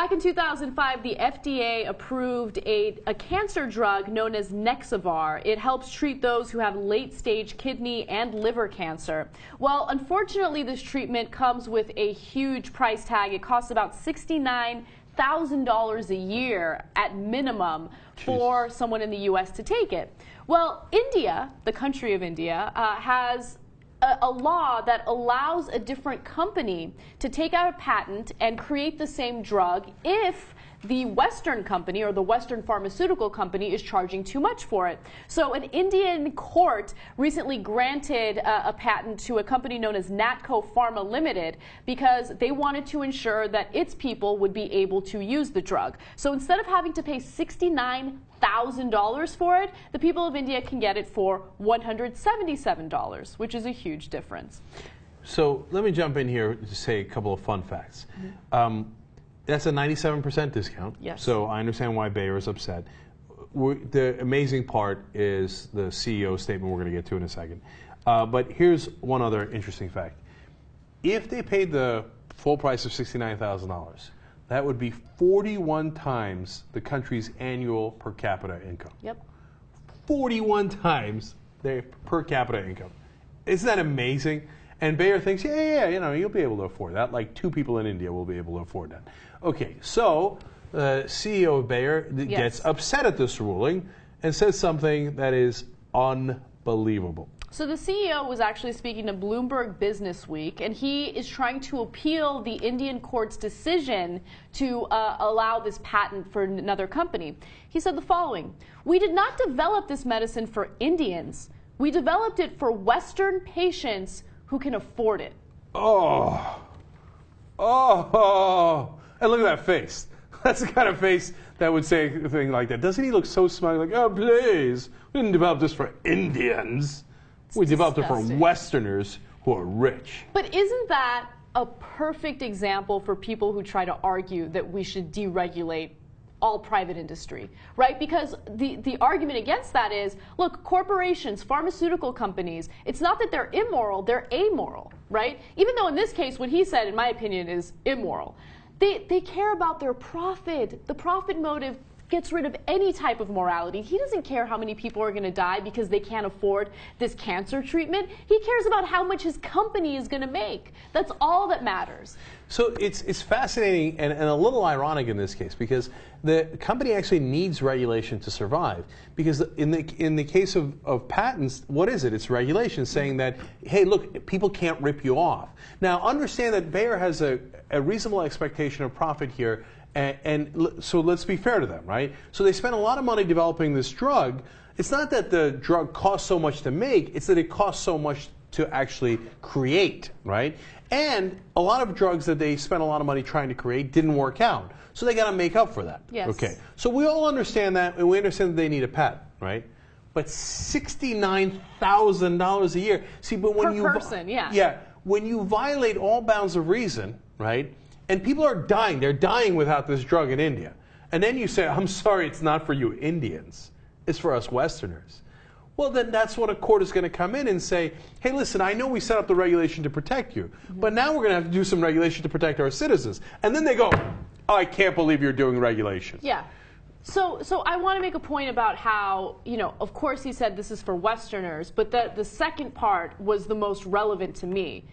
back in 2005, the FDA approved a cancer drug known as Nexavar. It helps treat those who have late-stage kidney and liver cancer. Well, unfortunately, this treatment comes with a huge price tag. It costs about $69,000 a year at minimum for someone in the U.S. to take it. Well, India, the country of India, has a law that allows a different company to take out a patent and create the same drug if the Western company or the Western pharmaceutical company is charging too much for it. So an Indian court recently granted a patent to a company known as Natco Pharma Limited because they wanted to ensure that its people would be able to use the drug. So instead of having to pay $69,000 for it, the people of India can get it for $177, which is a huge difference. So let me jump in here to say a couple of fun facts. That's a 97% discount. Yes. So I understand why Bayer is upset. The amazing part is the CEO statement we're going to get to in a second. But here's one other interesting fact. If they paid the full price of $69,000, that would be 41 times the country's annual per capita income. Yep. 41 times their per capita income. Isn't that amazing? And Bayer thinks, yeah, you know, you'll be able to afford that. Like 2 people in India will be able to afford that. Okay, so the CEO of Bayer gets upset at this ruling and says something that is unbelievable. So the CEO was actually speaking to Bloomberg Business Week, and he is trying to appeal the Indian court's decision to allow this patent for another company. He said the following: "We did not develop this medicine for Indians. We developed it for Western patients who can afford it." Oh, and look at that face. That's the kind of face that would say a thing like that. Doesn't he look so smug? Like, oh, please, we didn't develop this for Indians. We developed it for Westerners who are rich. But isn't that a perfect example for people who try to argue that we should deregulate all private industry, right? Because the argument against that is, look, corporations, pharmaceutical companies, it's not that they're immoral, they're amoral, right? Even though in this case, what he said, in my opinion, is immoral. They care about their profit. The profit motive gets rid of any type of morality. He doesn't care how many people are going to die because they can't afford this cancer treatment. He cares about how much his company is going to make. That's all that matters. So it's fascinating and a little ironic in this case because the company actually needs regulation to survive. Because in the case of patents, what is it? It's regulation saying that, hey, look, people can't rip you off. Now, understand that Bayer has a reasonable expectation of profit here. And so let's be fair to them, right? So they spent a lot of money developing this drug. It's not that the drug costs so much to make, it's that it costs so much to actually create, right? And a lot of drugs that they spent a lot of money trying to create didn't work out. So they got to make up for that. Yes. Okay. So we all understand that, and we understand that they need a patent, right? But $69,000 a year. See, but when per person, yeah. Yeah. When you violate all bounds of reason, right? And people are dying. They're dying without this drug in India. And then you say, I'm sorry, it's not for you Indians. It's for us Westerners. Well, then that's what a court is going to come in and say, hey, listen, I know we set up the regulation to protect you, but now we're going to have to do some regulation to protect our citizens. And then they go, oh, I can't believe you're doing regulation. Yeah. So I want to make a point about how, you know, of course he said this is for Westerners, but the second part was the most relevant to me,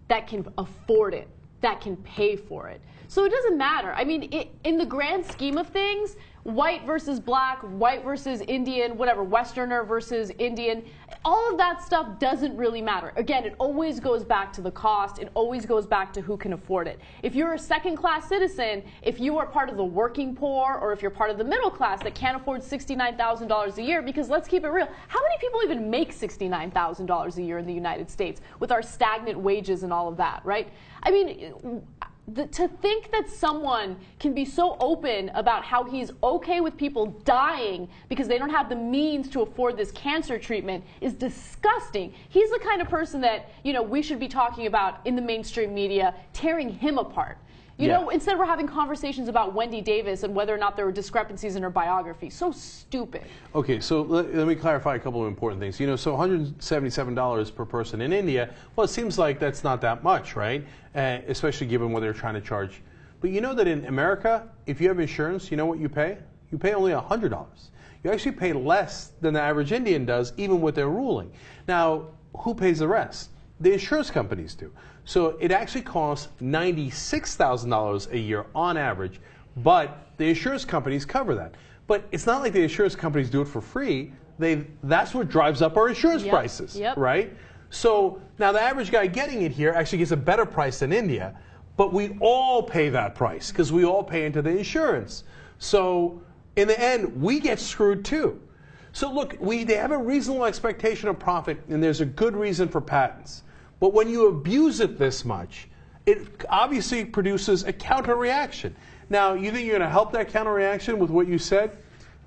that can afford it, that can pay for it. So it doesn't matter. I mean, in the grand scheme of things, white versus black, white versus Indian, whatever, Westerner versus Indian, all of that stuff doesn't really matter. Again, it always goes back to the cost. It always goes back to who can afford it. If you're a second-class citizen, if you are part of the working poor, or if you're part of the middle class that can't afford $69,000 a year, because let's keep it real, how many people even make $69,000 a year in the United States with our stagnant wages and all of that, right? I mean, to think that someone can be so open about how he's okay with people dying because they don't have the means to afford this cancer treatment is disgusting. He's the kind of person that, you know, we should be talking about in the mainstream media, tearing him apart. You know, instead we're having conversations about Wendy Davis and whether or not there were discrepancies in her biography. So stupid. Okay, so let me clarify a couple of important things. You know, so $177 per person in India, well, it seems like that's not that much, right? Especially given what they're trying to charge But you know that in America, if you have insurance, you know what you pay? You pay only $100. You actually pay less than the average Indian does, even with their ruling. Now, who pays the rest? The insurance companies do. So it actually costs $96,000 a year on average, but the insurance companies cover that. But it's not like the insurance companies do it for free. That's what drives up our insurance prices, right? So now the average guy getting it here actually gets a better price than India, but we all pay that price because we all pay into the insurance. So in the end, we get screwed too. So look, they have a reasonable expectation of profit, and there's a good reason for patents. But when you abuse it this much, it obviously produces a counter-reaction. Now, you think you're going to help that counter-reaction with what you said?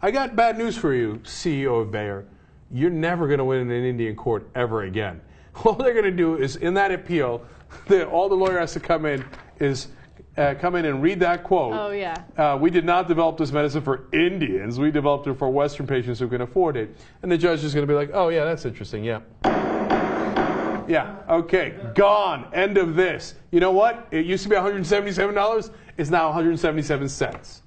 I got bad news for you, CEO of Bayer. You're never going to win in an Indian court ever again. All they're going to do is, in that appeal, all the lawyer has to come in and read that quote. Oh, yeah. We did not develop this medicine for Indians. We developed it for Western patients who can afford it. And the judge is going to be like, oh, yeah, that's interesting, yeah. Yeah, okay, gone, end of this. You know what? It used to be $177. It's now 177 cents.